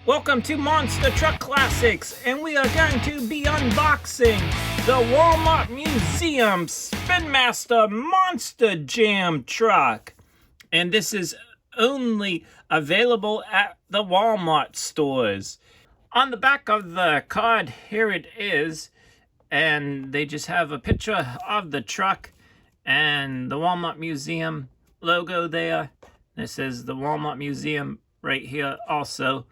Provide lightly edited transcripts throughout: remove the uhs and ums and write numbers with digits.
Welcome to Monster Truck Classics, and we are going to be unboxing the Walmart Museum Spin Master Monster Jam truck. And this is only available at the Walmart stores. On the back of the card, here it is, and they just have a picture of the truck and the Walmart Museum logo there. It says the Walmart Museum right here also.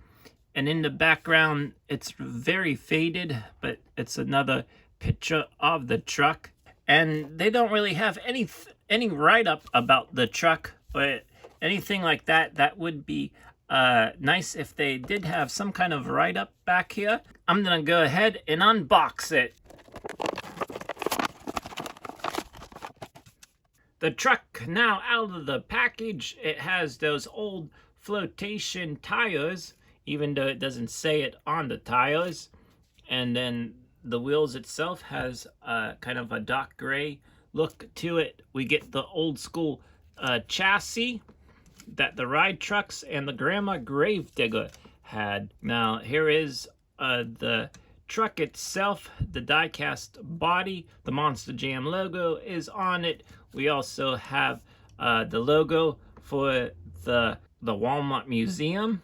And in the background, it's very faded, but it's another picture of the truck. And they don't really have any write-up about the truck or anything like that. That would be nice if they did have some kind of write-up back here. I'm gonna go ahead and unbox it. The truck now out of the package. It has those old flotation tires, even though it doesn't say it on the tires. And then the wheels itself has kind of a dark gray look to it. We get the old school chassis that the ride trucks and the Grandma Gravedigger had. Now here is the truck itself, the die-cast body. The Monster Jam logo is on it. We also have the logo for the Walmart Museum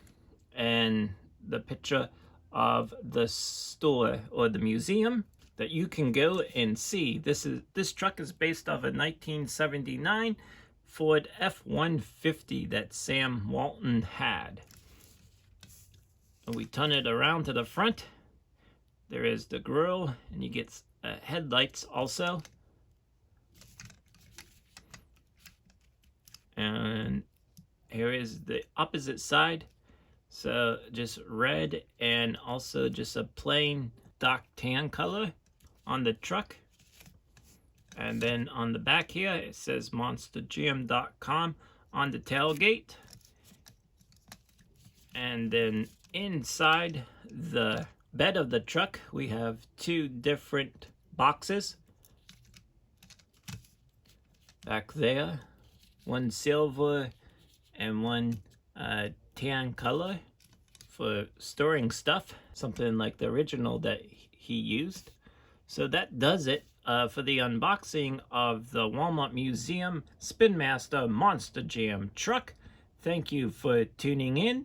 and the picture of the store or the museum that you can go and see. This truck is based off a 1979 Ford F-150 that Sam Walton had. And we turn it around to the front. There is the grille, and you get headlights also. And here is the opposite side. So just red and also just a plain dark tan color on the truck. And then on the back here, it says monsterjam.com on the tailgate. And then inside the bed of the truck, we have two different boxes. Back there, one silver and one tan color for storing stuff, something like the original that he used. So that does it for the unboxing of the Walmart Museum Spin Master Monster Jam truck. Thank you for tuning in.